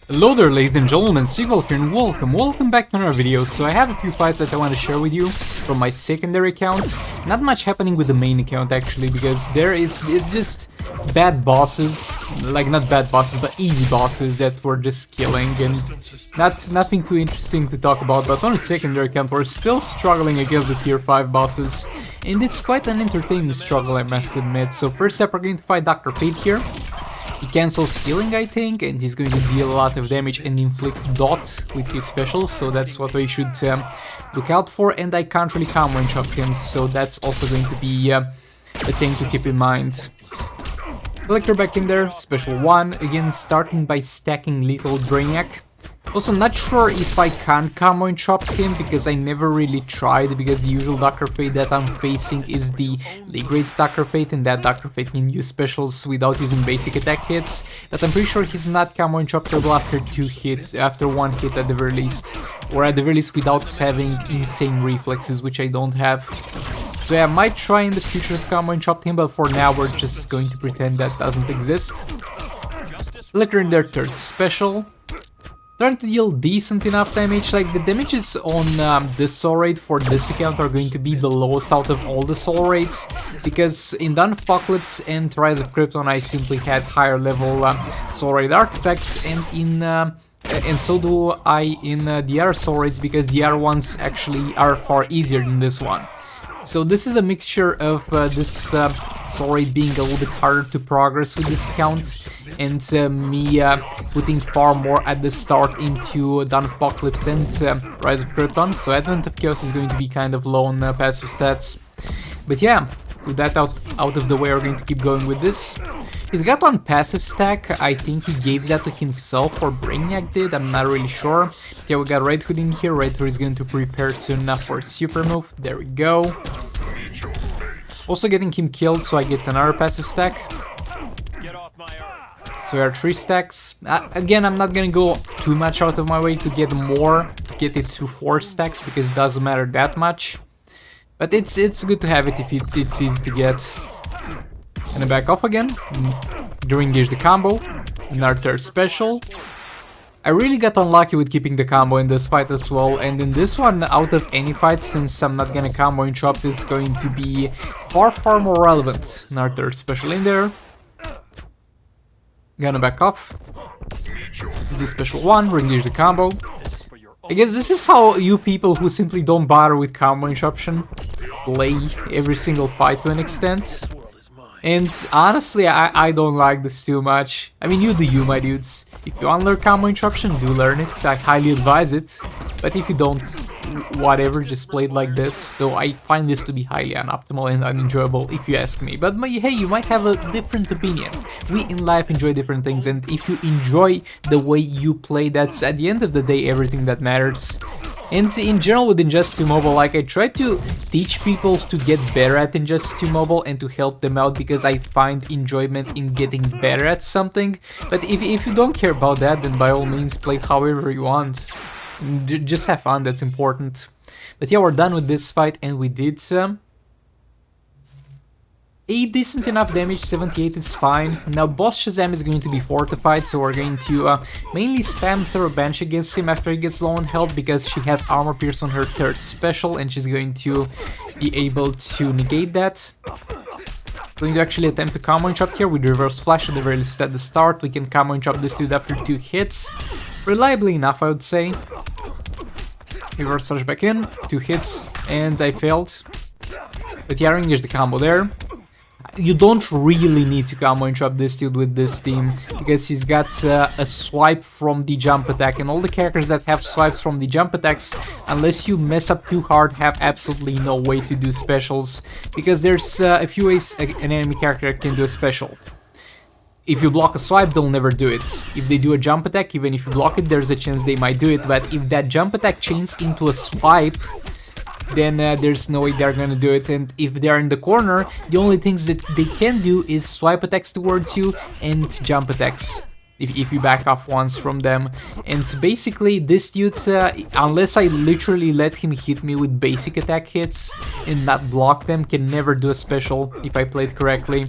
Hello there, ladies and gentlemen, Seagull here, and welcome back to another video. So I have a few fights that I want to share with you from my secondary account. Not much happening with the main account actually, because there is just bad bosses, like not bad bosses, but easy bosses that we're just killing, and nothing too interesting to talk about. But on the secondary account, we're still struggling against the tier 5 bosses, and it's quite an entertaining struggle, I must admit. So first up, we're going to fight Dr. Fate here. He cancels healing, I think, and he's going to deal a lot of damage and inflict dot with his specials, so that's what we should look out for. And I can't really combo and chop him, so that's also going to be a thing to keep in mind. Electro back in there, special 1, again starting by stacking Lethal Brainiac. Also, not sure if I can combo and chop him, because I never really tried, because the usual Dr. Fate that I'm facing is the League Rates Dr. Fate, and that Dr. Fate can use specials without using basic attack hits. But I'm pretty sure he's not combo and choppable after after one hit at the very least. Or at the very least without having insane reflexes, which I don't have. So yeah, I might try in the future to combo and chop him, but for now we're just going to pretend that doesn't exist. Electro in their third special. Trying to deal decent enough damage. Like, the damages on this soul rate for this account are going to be the lowest out of all the soul rates, because in Dawn of Apocalypse and Rise of Krypton I simply had higher level soul rate artifacts, and so do I in the other soul rates, because the other ones actually are far easier than this one. So this is a mixture of this soul rate being a little bit harder to progress with this account, and me putting far more at the start into Dawn of Apocalypse and Rise of Krypton. So Advent of Chaos is going to be kind of low on passive stats. But yeah, with that out of the way, we're going to keep going with this. He's got one passive stack. I think he gave that to himself, or Brainiac did, I'm not really sure. Yeah, we got Red Hood in here. Red Hood is going to prepare soon enough for a super move. There we go. Also getting him killed, so I get another passive stack. So we are 3 stacks. Again, I'm not gonna go too much out of my way to get more, to get it to 4 stacks, because it doesn't matter that much. But it's good to have it if it's easy to get. Gonna back off again, re-engage the combo, another third special. I really got unlucky with keeping the combo in this fight as well, and in this one, out of any fight, since I'm not gonna combo and chop, this is going to be far more relevant. Another third special in there. Gonna back off. Use the special 1, re-engage the combo. I guess this is how you people who simply don't bother with combo and choption play every single fight to an extent. And honestly, I don't like this too much. I mean, you do you, my dudes. If you want to learn combo interruption, do learn it. I highly advise it. But if you don't, whatever, just play it like this. Though I find this to be highly unoptimal and unenjoyable, if you ask me. But hey, you might have a different opinion. We in life enjoy different things, and if you enjoy the way you play, that's at the end of the day everything that matters. And in general with Injustice 2 Mobile, like, I try to teach people to get better at Injustice 2 Mobile and to help them out, because I find enjoyment in getting better at something. But if you don't care about that, then by all means play however you want. Just have fun, that's important. But yeah, we're done with this fight, and we did a decent enough damage, 78 is fine. Now boss Shazam is going to be fortified, so we're going to mainly spam Sarah Bench against him after he gets low on health, because she has armor pierce on her third special, and she's going to be able to negate that. Going to actually attempt to combo and chop here with reverse flash at the very least at the start. We can combo and chop this dude after 2 hits. Reliably enough, I would say. Reverse flash back in, 2 hits, and I failed. But yeah, engage the combo there. You don't really need to combo and chop this dude with this team, because he's got a swipe from the jump attack, and all the characters that have swipes from the jump attacks, unless you mess up too hard, have absolutely no way to do specials, because there's a few ways an enemy character can do a special. If you block a swipe, they'll never do it. If they do a jump attack, even if you block it, there's a chance they might do it, but if that jump attack chains into a swipe, then there's no way they're gonna do it. And if they're in the corner, the only things that they can do is swipe attacks towards you and jump attacks, if you back off once from them. And basically this dude, unless I literally let him hit me with basic attack hits and not block them, can never do a special if I play it correctly.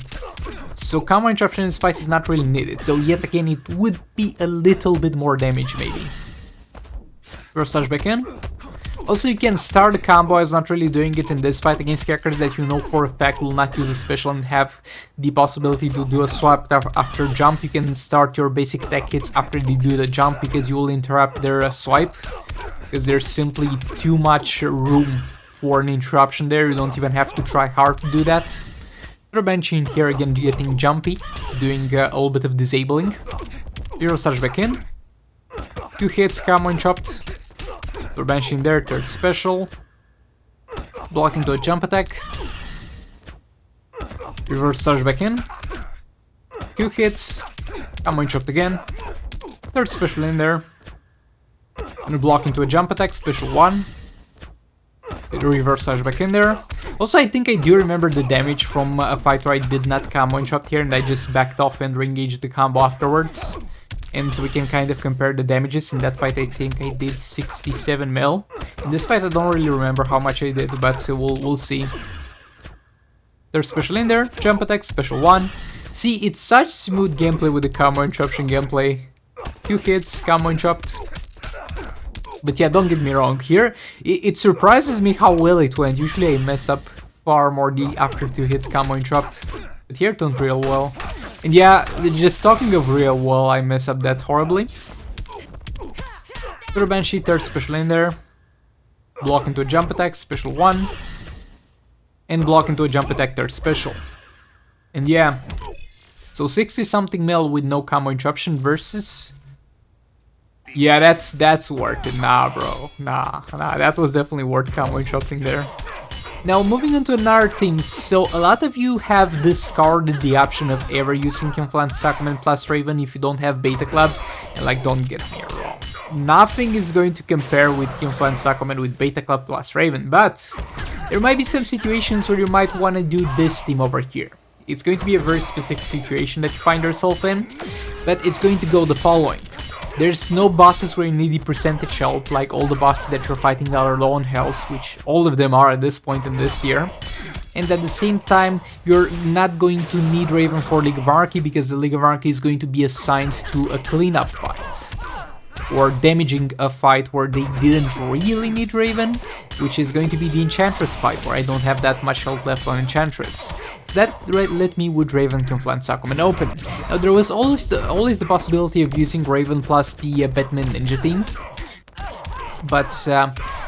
So combo interruption in this fight is not really needed, though yet again it would be a little bit more damage maybe. Reverse slash back in. Also you can start a combo. I was not really doing it in this fight against characters that you know for a fact will not use a special and have the possibility to do a swap after jump. You can start your basic attack hits after they do the jump because you will interrupt their swipe. Because there's simply too much room for an interruption there, you don't even have to try hard to do that. Benching here again getting jumpy, doing a little bit of disabling. Zero slash back in. 2 hits, combo interrupt. Benching there, third special. Blocking to a jump attack. Reverse slash back in. 2 hits, combo interrupt again. Third special in there. And blocking to a jump attack, special 1. Reverse slash back in there. Also, I think I do remember the damage from a fight where I did not combo interrupt here and I just backed off and re-engaged the combo afterwards. And so we can kind of compare the damages. In that fight I think I did 67 mil. In this fight I don't really remember how much I did, but we'll see. There's special in there, jump attack, special 1. See, it's such smooth gameplay with the combo interruption gameplay. 2 hits, combo interrupt. But yeah, don't get me wrong, here it surprises me how well it went. Usually I mess up far more the after 2 hits combo interrupt, but here it went real well. And yeah, just talking of real well, I mess up that horribly. Third Banshee, third special in there. Block into a jump attack, special 1. And block into a jump attack, third special. And yeah, so 60 something mil with no combo interruption versus... Yeah, that's worth it. Nah, bro. Nah, that was definitely worth combo interrupting there. Now, moving on to another thing. So, a lot of you have discarded the option of ever using Influence Sacrament plus Raven if you don't have Beta Club. And, like, don't get me wrong. Nothing is going to compare with Influence Sacrament with Beta Club plus Raven, but there might be some situations where you might want to do this team over here. It's going to be a very specific situation that you find yourself in, but it's going to go the following. There's no bosses where you need the percentage health, like all the bosses that you're fighting are low on health, which all of them are at this point in this tier. And at the same time, you're not going to need Raven for League of Anarchy, because the League of Anarchy is going to be assigned to a cleanup fight. Or damaging a fight where they didn't really need Raven, which is going to be the Enchantress fight, where I don't have that much health left on Enchantress. That let me with Raven Confluence Sacrament open. Now there was always the possibility of using Raven plus the Batman Ninja team, but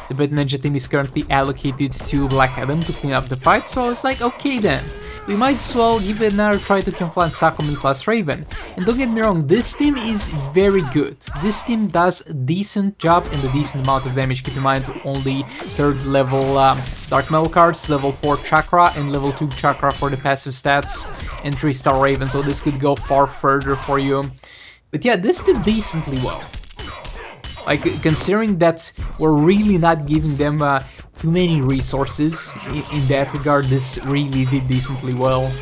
the Batman Ninja team is currently allocated to Black Adam to clean up the fight, so I was like, okay then. We might as well give it another try to Confluence Sacrament plus Raven. And don't get me wrong, this team is very good. This team does a decent job and a decent amount of damage. Keep in mind, only 3rd level Dark Metal cards, level 4 Chakra and level 2 Chakra for the passive stats, and 3-star Raven, so this could go far further for you. But yeah, this did decently well. Like, considering that we're really not giving them too many resources in that regard, this really did decently well.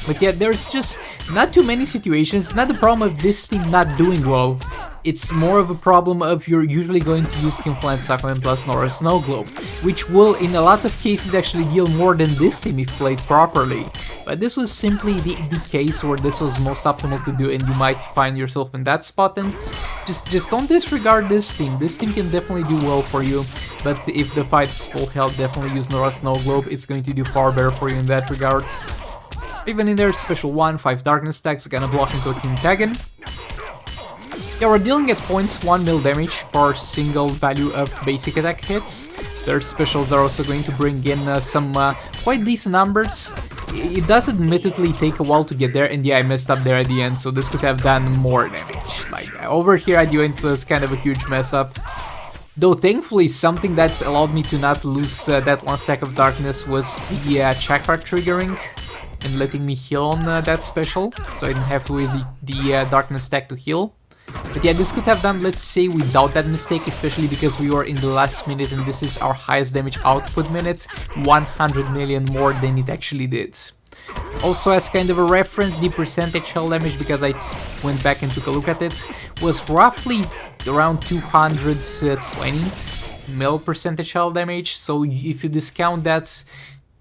But yeah, there's just not too many situations. It's not the problem of this team not doing well. It's more of a problem of you're usually going to use Influence Sacrament plus Nora Snow Globe, which will in a lot of cases actually deal more than this team if played properly. But this was simply the case where this was most optimal to do, and you might find yourself in that spot, and just don't disregard this team. This team can definitely do well for you, but if the fight is full health, definitely use Nora Snow Globe. It's going to do far better for you in that regard. Even in there, special 1, 5 darkness stacks, gonna block into a King Tagon. Yeah, we're dealing at 0.1 mil damage per single value of basic attack hits. Their specials are also going to bring in some quite decent numbers. It does admittedly take a while to get there, and yeah, I messed up there at the end, so this could have done more damage. Like, over here I went was kind of a huge mess up. Though thankfully something that allowed me to not lose that 1 stack of darkness was the Chakra triggering and letting me heal on that special, so I didn't have to waste the darkness stack to heal. But yeah, this could have done, let's say, without that mistake, especially because we were in the last minute and this is our highest damage output minute, 100 million more than it actually did. Also, as kind of a reference, the percentage health damage, because I went back and took a look at it, was roughly around 220 mil percentage health damage, so if you discount that,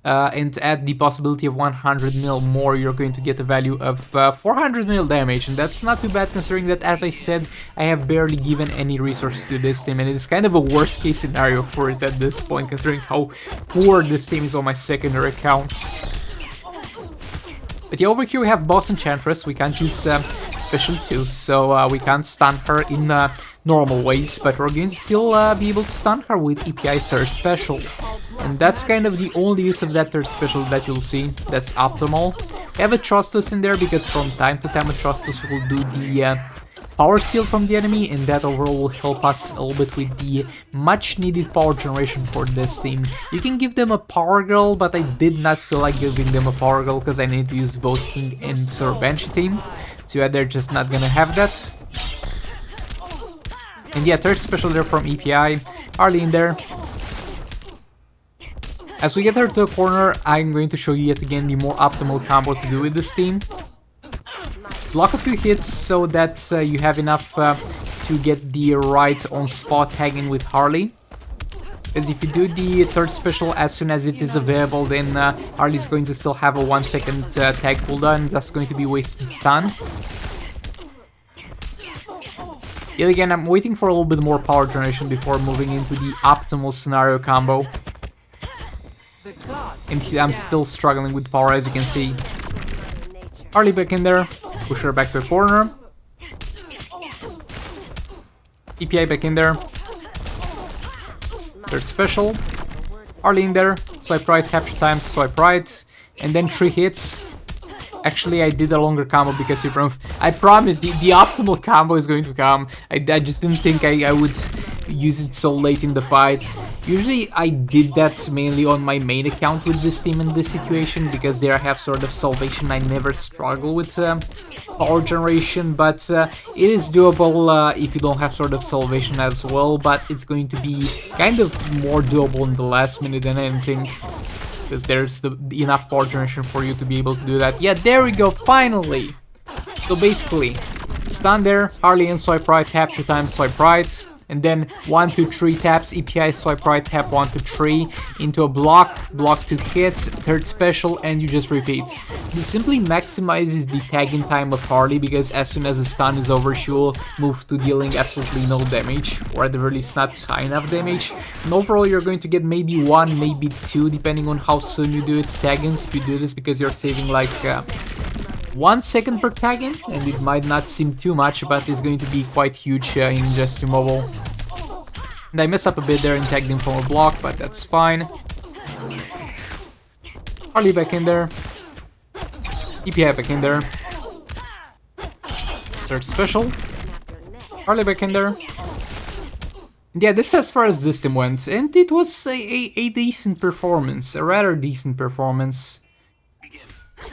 and add the possibility of 100 mil more, you're going to get a value of 400 mil damage, and that's not too bad considering that, as I said, I have barely given any resources to this team, and it's kind of a worst case scenario for it at this point, considering how poor this team is on my secondary accounts. But yeah, over here we have boss Enchantress. We can't use special too, so we can't stun her in normal ways, but we're going to still be able to stun her with EPI's third special. And that's kind of the only use of that third special that you'll see. That's optimal. We have a Trustus in there because from time to time a Trustus will do the power steal from the enemy, and that overall will help us a little bit with the much needed power generation for this team. You can give them a power girl, but I did not feel like giving them a power girl because I need to use both King and Sir Banshee team. So yeah, they're just not gonna have that. And yeah, third special there from EPI, Harley in there. As we get her to a corner, I'm going to show you yet again the more optimal combo to do with this team. Block a few hits so that you have enough to get the right on-spot tag in with Harley. Because if you do the third special as soon as it is available, then Harley's going to still have a 1 second tag cooldown, and that's going to be wasted stun. Yet again, I'm waiting for a little bit more power generation before moving into the optimal scenario combo. And I'm still struggling with power, as you can see. Harley back in there, push her back to the corner. EPI back in there. Third special. Harley in there, swipe right, capture time, swipe right. And then 3 hits. Actually, I did a longer combo because I promised the optimal combo is going to come. I just didn't think I would use it so late in the fights. Usually I did that mainly on my main account with this team in this situation, because there I have sort of salvation. I never struggle with power generation, but it is doable if you don't have sort of salvation as well, but it's going to be kind of more doable in the last minute than anything, because there's enough power generation for you to be able to do that. Yeah, there we go, finally! So basically, stun there, Harley and swipe right, capture time, swipe right, and then 1, 2, 3 taps, EPI swipe right, tap 1, 2, 3, into a block 2 hits, third special, and you just repeat. This simply maximizes the tagging time of Harley, because as soon as the stun is over, she will move to dealing absolutely no damage, or at the very least not high enough damage. And overall you're going to get maybe 1, maybe 2, depending on how soon you do it, tag-ins, if you do this, because you're saving like 1 second per tag-in, and it might not seem too much, but it's going to be quite huge in just mobile. And I messed up a bit there and tagged him from a block, but that's fine. Harley back in there. EPI back in there. Third special. Harley back in there. And yeah, this is as far as this team went, and it was a decent performance, a rather decent performance.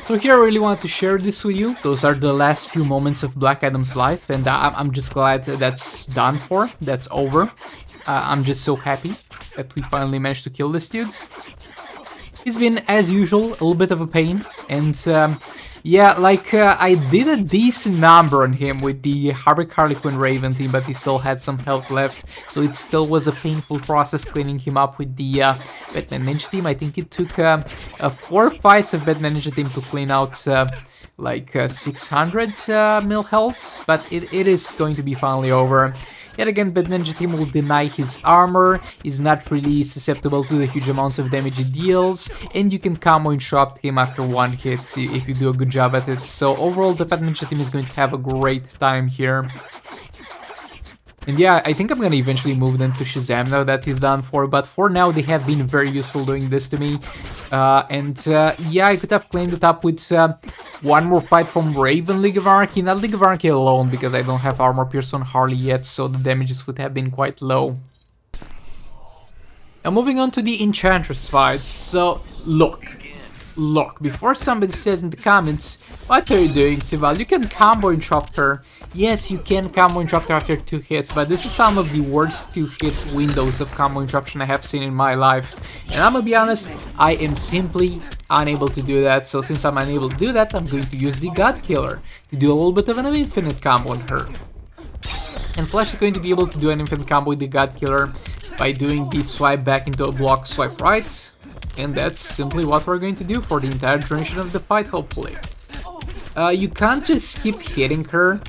So here I really wanted to share this with you. Those are the last few moments of Black Adam's life, and I'm just glad that's done for, that's over. I'm just so happy that we finally managed to kill this dude. He's been, as usual, a little bit of a pain, and yeah, like, I did a decent number on him with the Harley Quinn Raven team, but he still had some health left, so it still was a painful process cleaning him up with the Batman Ninja team. I think it took 4 fights of Batman Ninja team to clean out like 600 mil health, but it is going to be finally over. Yet again, Batman Ninja team will deny his armor, is not really susceptible to the huge amounts of damage it deals, and you can combo interrupt him after 1 hit if you do a good job at it. So overall, the Batman Ninja team is going to have a great time here. And yeah, I think I'm gonna eventually move them to Shazam now that he's done for, but for now they have been very useful doing this to me. Yeah, I could have cleaned it up with 1 more fight from Raven League of Anarchy, not League of Anarchy alone, because I don't have armor pierce on Harley yet, so the damages would have been quite low. Now moving on to the Enchantress fights. So look, before somebody says in the comments, what are you doing, Sival? You can combo interrupt her. Yes, you can combo interrupt her after 2 hits, but this is some of the worst 2-hit windows of combo interruption I have seen in my life. And I'm gonna be honest, I am simply unable to do that, so since I'm unable to do that, I'm going to use the God Killer to do a little bit of an infinite combo on her. And Flash is going to be able to do an infinite combo with the God Killer by doing the swipe back into a block, swipe right. And that's simply what we're going to do for the entire duration of the fight, hopefully. You can't just keep hitting her,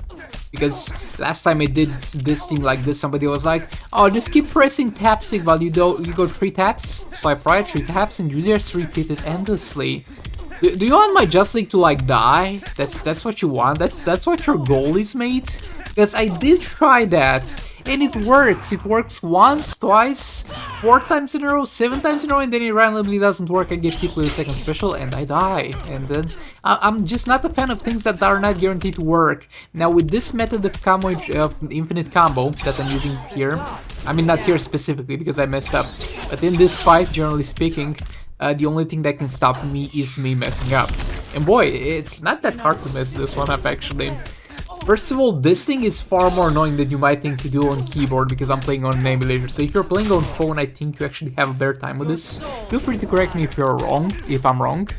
because last time I did this thing like this, somebody was like, oh, just keep pressing tap stick while you go 3 taps, swipe right, 3 taps, and you just repeat it endlessly. Do you want my Just League to like die? That's what you want? That's what your goal is, mate? Because I did try that, and it works. It works once, twice, 4 times in a row, 7 times in a row, and then it randomly doesn't work. I get hit with a second special, and I die. And then I'm just not a fan of things that are not guaranteed to work. Now with this method of combo, infinite combo that I'm using here, I mean not here specifically because I messed up, but in this fight, generally speaking, the only thing that can stop me is me messing up. And boy, it's not that hard to mess this one up, actually. First of all, this thing is far more annoying than you might think to do on keyboard, because I'm playing on an emulator. So if you're playing on phone, I think you actually have a better time with this. Feel free to correct me if you're wrong, if I'm wrong.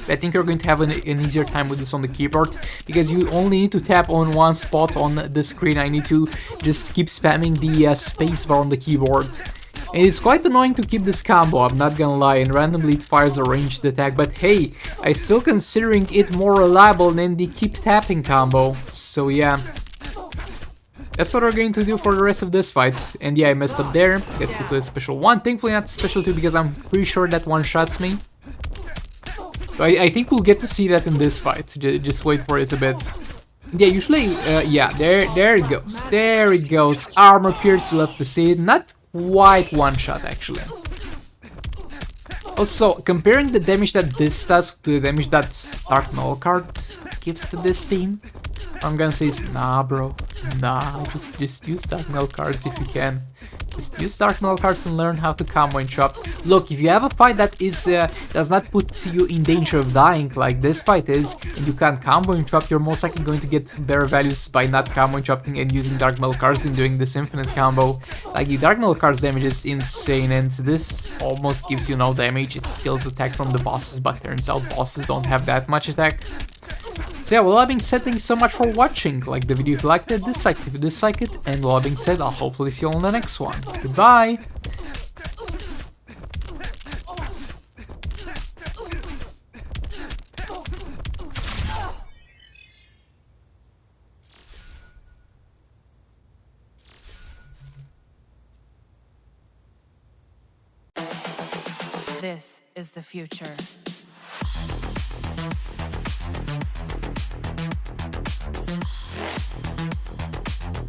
I think you're going to have an easier time with this on the keyboard, because you only need to tap on one spot on the screen. I need to just keep spamming the spacebar on the keyboard. And it's quite annoying to keep this combo, I'm not gonna lie, and randomly it fires a ranged attack, but hey, I'm still considering it more reliable than the keep tapping combo, so yeah. That's what we're going to do for the rest of this fight. And yeah, I messed up there, get hit with a special 1, thankfully not special 2 because I'm pretty sure that one-shots me. So I think we'll get to see that in this fight, just wait for it a bit. Yeah, usually, yeah, there it goes, there it goes, armor pierce, you love to see it, not quite one shot actually. Also, comparing the damage that this does to the damage that Dark Null card gives to this team, I'm gonna say is nah, bro. Nah, just use Dark Null cards if you can. Just use Dark Null cards and learn how to combo interrupt. Look, if you have a fight that is does not put you in danger of dying like this fight is, and you can't combo interrupt, you're most likely going to get better values by not combo interrupting and using Dark Null cards and doing this infinite combo. Like, the Dark Null cards damage is insane, and this almost gives you no damage. It steals attack from the bosses, but turns out bosses don't have that much attack. So yeah, with all that being said, thank you so much for watching. Like the video if you liked it, dislike it if you dislike it, and with all that being said, I'll hopefully see you on the next one. Goodbye! This is the future.